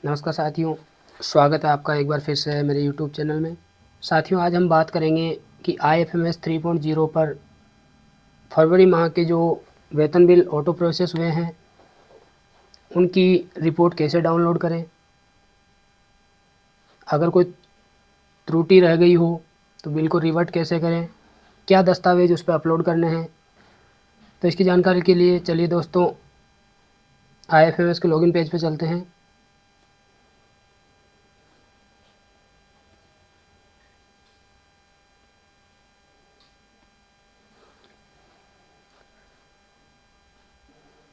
नमस्कार साथियों, स्वागत है आपका एक बार फिर से मेरे यूट्यूब चैनल में। साथियों, आज हम बात करेंगे कि IFMS 3.0 पर फरवरी माह के जो वेतन बिल ऑटो प्रोसेस हुए हैं उनकी रिपोर्ट कैसे डाउनलोड करें। अगर कोई त्रुटि रह गई हो तो बिल को रिवर्ट कैसे करें, क्या दस्तावेज उस पर अपलोड करने हैं। तो इसकी जानकारी के लिए चलिए दोस्तों IFMS के लॉगिन पेज पे चलते हैं।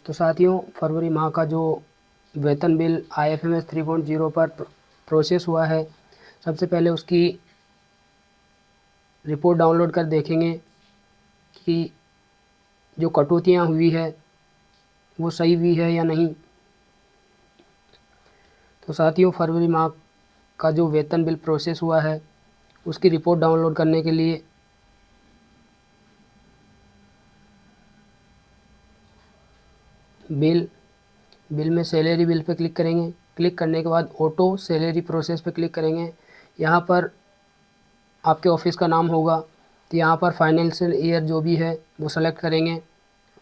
तो साथियों, फरवरी माह का जो वेतन बिल IFMS 3.0 पर प्रोसेस हुआ है, सबसे पहले उसकी रिपोर्ट डाउनलोड कर देखेंगे कि जो कटौतियाँ हुई है वो सही हुई है या नहीं। तो साथियों, फरवरी माह का जो वेतन बिल प्रोसेस हुआ है उसकी रिपोर्ट डाउनलोड करने के लिए बिल में सैलरी बिल पे क्लिक करेंगे। क्लिक करने के बाद ऑटो सैलरी प्रोसेस पे क्लिक करेंगे। यहाँ पर आपके ऑफिस का नाम होगा, तो यहाँ पर फाइनेंशियल ईयर जो भी है वो सेलेक्ट करेंगे।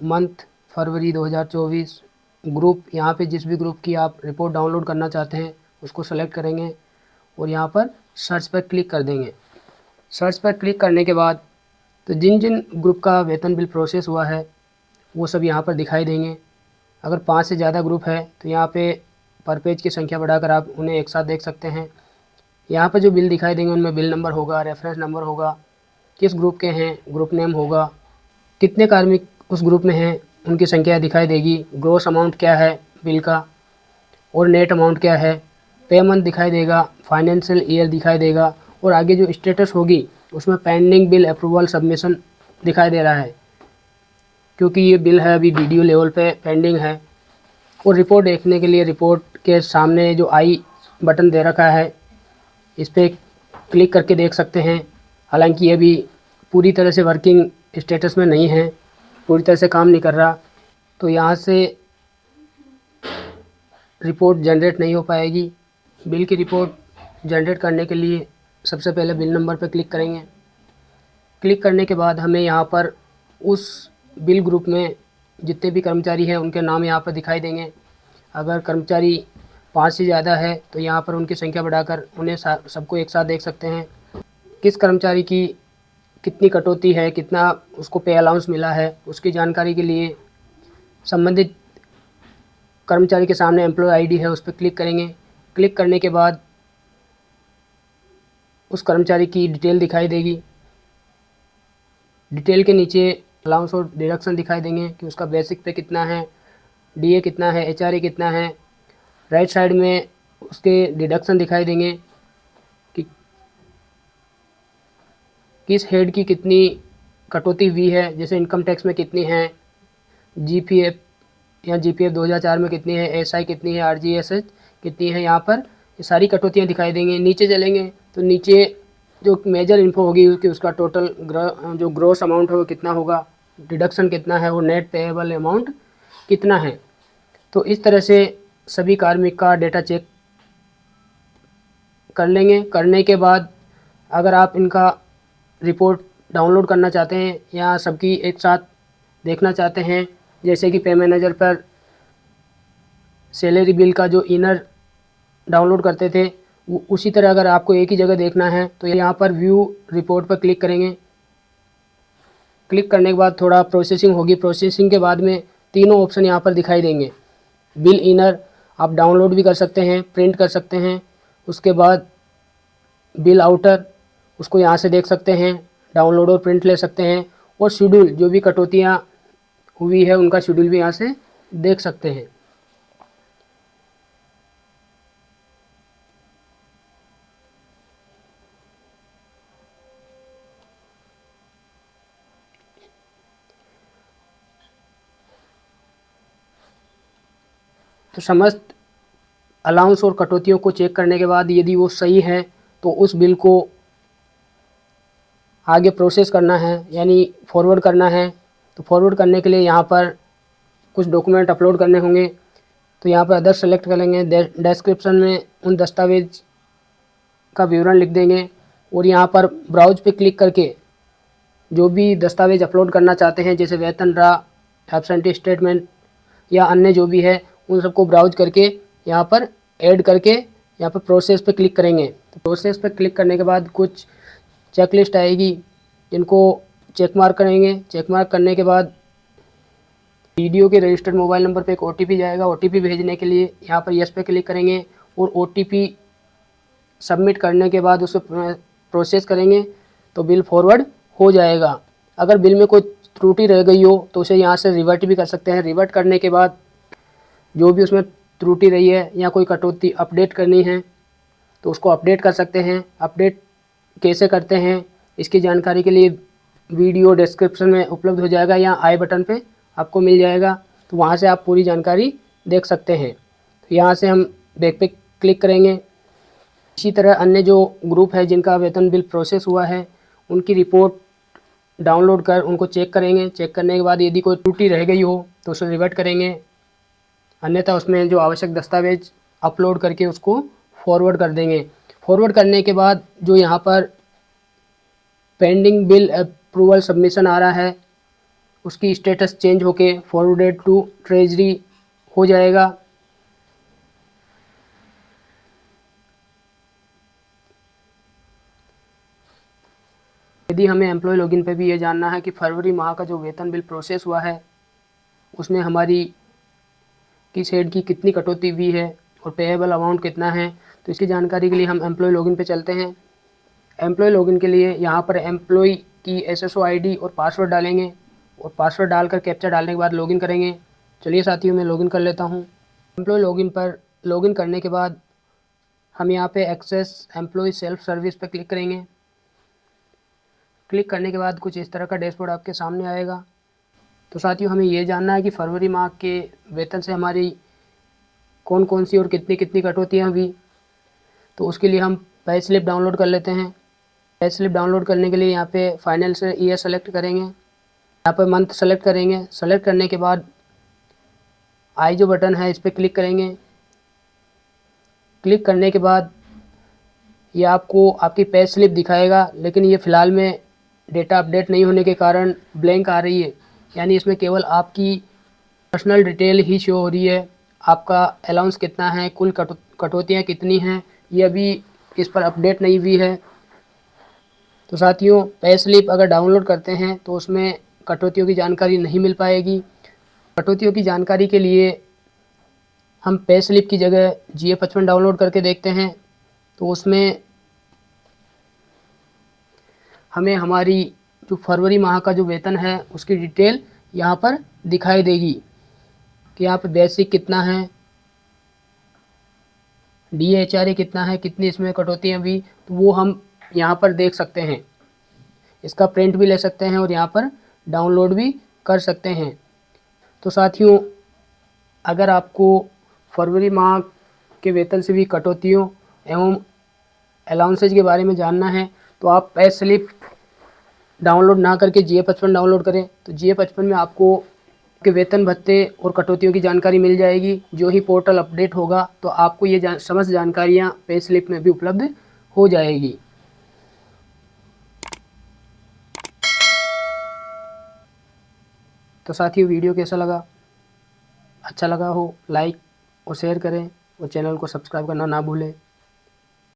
मंथ फरवरी 2024। ग्रुप, यहाँ पे जिस भी ग्रुप की आप रिपोर्ट डाउनलोड करना चाहते हैं उसको सेलेक्ट करेंगे और यहाँ पर सर्च पर क्लिक कर देंगे। सर्च पर क्लिक करने के बाद तो जिन जिन ग्रुप का वेतन बिल प्रोसेस हुआ है वो सब यहाँ पर दिखाई देंगे। अगर 5 से ज़्यादा ग्रुप है तो यहाँ पे पर पेज की संख्या बढ़ाकर आप उन्हें एक साथ देख सकते हैं। यहाँ पर जो बिल दिखाई देंगे उनमें बिल नंबर होगा, रेफरेंस नंबर होगा, किस ग्रुप के हैं ग्रुप नेम होगा, कितने कार्मिक उस ग्रुप में हैं उनकी संख्या दिखाई देगी, ग्रॉस अमाउंट क्या है बिल का और नेट अमाउंट क्या है, पेमेंट दिखाई देगा, फाइनेंशियल ईयर दिखाई देगा और आगे जो स्टेटस होगी उसमें पेंडिंग बिल अप्रूवल सबमिशन दिखाई दे रहा है, क्योंकि ये बिल है अभी वीडियो लेवल पे पेंडिंग है। और रिपोर्ट देखने के लिए रिपोर्ट के सामने जो आई बटन दे रखा है इस पर क्लिक करके देख सकते हैं। हालांकि ये भी पूरी तरह से वर्किंग स्टेटस में नहीं है, पूरी तरह से काम नहीं कर रहा, तो यहाँ से रिपोर्ट जनरेट नहीं हो पाएगी। बिल की रिपोर्ट जनरेट करने के लिए सबसे पहले बिल नंबर पर क्लिक करेंगे। क्लिक करने के बाद हमें यहाँ पर उस बिल ग्रुप में जितने भी कर्मचारी हैं उनके नाम यहाँ पर दिखाई देंगे। अगर कर्मचारी 5 से ज़्यादा है तो यहाँ पर उनकी संख्या बढ़ाकर उन्हें सबको एक साथ देख सकते हैं। किस कर्मचारी की कितनी कटौती है, कितना उसको पे अलाउंस मिला है, उसकी जानकारी के लिए संबंधित कर्मचारी के सामने एम्प्लॉय आईडी है उस पर क्लिक करेंगे। क्लिक करने के बाद उस कर्मचारी की डिटेल दिखाई देगी। डिटेल के नीचे अलाउंस और डिडक्शन दिखाई देंगे कि उसका बेसिक पे कितना है, डीए कितना है, एचआरए कितना है। राइट साइड में उसके डिडक्शन दिखाई देंगे कि किस हेड की कितनी कटौती हुई है, जैसे इनकम टैक्स में कितनी है, जीपीएफ या जीपीएफ 2004 में कितनी है, एसआई कितनी है, आरजीएसएच कितनी है। यहाँ पर ये सारी कटौतियाँ दिखाई देंगे। नीचे चलेंगे तो नीचे जो मेजर इन्फो होगी कि उसका टोटल जो ग्रॉस अमाउंट है वो कितना होगा, डिडक्शन कितना है और नेट पेएबल अमाउंट कितना है। तो इस तरह से सभी कार्मिक का डेटा चेक कर लेंगे। करने के बाद अगर आप इनका रिपोर्ट डाउनलोड करना चाहते हैं या सबकी एक साथ देखना चाहते हैं, जैसे कि पे मैनेजर पर सैलरी बिल का जो इनर डाउनलोड करते थे वो उसी तरह अगर आपको एक ही जगह देखना है तो यहाँ पर व्यू रिपोर्ट पर क्लिक करेंगे। क्लिक करने के बाद थोड़ा प्रोसेसिंग होगी। प्रोसेसिंग के बाद में तीनों ऑप्शन यहाँ पर दिखाई देंगे। बिल इनर आप डाउनलोड भी कर सकते हैं, प्रिंट कर सकते हैं। उसके बाद बिल आउटर, उसको यहाँ से देख सकते हैं, डाउनलोड और प्रिंट ले सकते हैं। और शेड्यूल, जो भी कटौतियाँ हुई है उनका शेड्यूल भी यहाँ से देख सकते हैं। तो समस्त अलाउंस और कटौतियों को चेक करने के बाद यदि वो सही है तो उस बिल को आगे प्रोसेस करना है, यानी फॉरवर्ड करना है। तो फॉरवर्ड करने के लिए यहाँ पर कुछ डॉक्यूमेंट अपलोड करने होंगे। तो यहाँ पर अदर सेलेक्ट करेंगे। डिस्क्रिप्शन में उन दस्तावेज का विवरण लिख देंगे और यहाँ पर ब्राउज पे क्लिक करके जो भी दस्तावेज अपलोड करना चाहते हैं, जैसे वेतन रहा, एब्सेंटी स्टेटमेंट या अन्य जो भी है, उन सबको ब्राउज करके यहाँ पर ऐड करके यहाँ पर प्रोसेस पे क्लिक करेंगे। तो प्रोसेस पे क्लिक करने के बाद कुछ चेकलिस्ट आएगी, जिनको चेक मार्क करेंगे। चेक मार्क करने के बाद वीडियो के रजिस्टर्ड मोबाइल नंबर पे एक OTP जाएगा। OTP भेजने के लिए यहाँ पर यस पे क्लिक करेंगे और OTP सबमिट करने के बाद उसे प्रोसेस करेंगे तो बिल फॉरवर्ड हो जाएगा। अगर बिल में कोई त्रुटि रह गई हो तो उसे यहाँ से रिवर्ट भी कर सकते हैं। रिवर्ट करने के बाद जो भी उसमें त्रुटि रही है या कोई कटौती अपडेट करनी है तो उसको अपडेट कर सकते हैं। अपडेट कैसे करते हैं इसकी जानकारी के लिए वीडियो डिस्क्रिप्शन में उपलब्ध हो जाएगा या आई बटन पे आपको मिल जाएगा, तो वहाँ से आप पूरी जानकारी देख सकते हैं। तो यहाँ से हम बैक पे क्लिक करेंगे। इसी तरह अन्य जो ग्रुप है जिनका वेतन बिल प्रोसेस हुआ है उनकी रिपोर्ट डाउनलोड कर उनको चेक करेंगे। चेक करने के बाद यदि कोई त्रुटि रह गई हो तो उसे रिवर्ट करेंगे, अन्यथा उसमें जो आवश्यक दस्तावेज अपलोड करके उसको फॉरवर्ड कर देंगे। फॉरवर्ड करने के बाद जो यहाँ पर पेंडिंग बिल अप्रूवल सबमिशन आ रहा है उसकी स्टेटस चेंज होके फॉरवर्डेड टू ट्रेजरी हो जाएगा। यदि हमें एम्प्लॉय लॉगिन पे भी ये जानना है कि फरवरी माह का जो वेतन बिल प्रोसेस हुआ है उसमें हमारी किस हेड की कितनी कटौती हुई है और पेएबल अमाउंट कितना है, तो इसकी जानकारी के लिए हम एम्प्लॉय लॉगिन पे चलते हैं। एम्प्लॉय लॉगिन के लिए यहाँ पर एम्प्लॉय की SSO ID और पासवर्ड डालेंगे और पासवर्ड डालकर कैप्चा डालने के बाद लॉगिन करेंगे। चलिए साथियों, मैं लॉगिन कर लेता हूँ। एम्प्लॉय लॉगिन पर लॉगिन करने के बाद हम यहाँ पे एक्सेस एम्प्लॉय सेल्फ सर्विस पर क्लिक करेंगे। क्लिक करने के बाद कुछ इस तरह का डैशबोर्ड आपके सामने आएगा। तो साथियों, हमें ये जानना है कि फरवरी माह के वेतन से हमारी कौन कौन सी और कितनी कितनी कटौतियाँ हुई। तो उसके लिए हम पे स्लिप डाउनलोड कर लेते हैं। पे स्लिप डाउनलोड करने के लिए यहाँ पे फाइनेंशियल ईयर सेलेक्ट करेंगे, यहाँ पर मंथ सेलेक्ट करेंगे। सेलेक्ट करने के बाद आई जो बटन है इस पर क्लिक करेंगे। क्लिक करने के बाद ये आपको आपकी पे स्लिप दिखाएगा, लेकिन ये फ़िलहाल में डेटा अपडेट नहीं होने के कारण ब्लैंक आ रही है, यानी इसमें केवल आपकी पर्सनल डिटेल ही शो हो रही है। आपका अलाउंस कितना है, कुल कटौतियाँ कितनी हैं, ये अभी इस पर अपडेट नहीं हुई है। तो साथियों, पे स्लिप अगर डाउनलोड करते हैं तो उसमें कटौतियों की जानकारी नहीं मिल पाएगी। कटौतियों की जानकारी के लिए हम पे स्लिप की जगह GA55 डाउनलोड करके देखते हैं, तो उसमें हमें हमारी जो फरवरी माह का जो वेतन है उसकी डिटेल यहाँ पर दिखाई देगी कि यहाँ पर बेसिक कितना है, DHRA कितना है, कितनी इसमें कटौतियाँ हुई, तो वो हम यहाँ पर देख सकते हैं। इसका प्रिंट भी ले सकते हैं और यहाँ पर डाउनलोड भी कर सकते हैं। तो साथियों, अगर आपको फरवरी माह के वेतन से भी कटौतियों एवं अलाउंसेज के बारे में जानना है तो आप पे स्लिप डाउनलोड ना करके GA55 डाउनलोड करें। तो GA55 में आपको के वेतन भत्ते और कटौतियों की जानकारी मिल जाएगी। जो ही पोर्टल अपडेट होगा तो आपको ये समस्त जानकारियाँ पे स्लिप में भी उपलब्ध हो जाएगी। तो साथियों, वीडियो कैसा लगा? अच्छा लगा हो लाइक और शेयर करें और चैनल को सब्सक्राइब करना ना भूलें।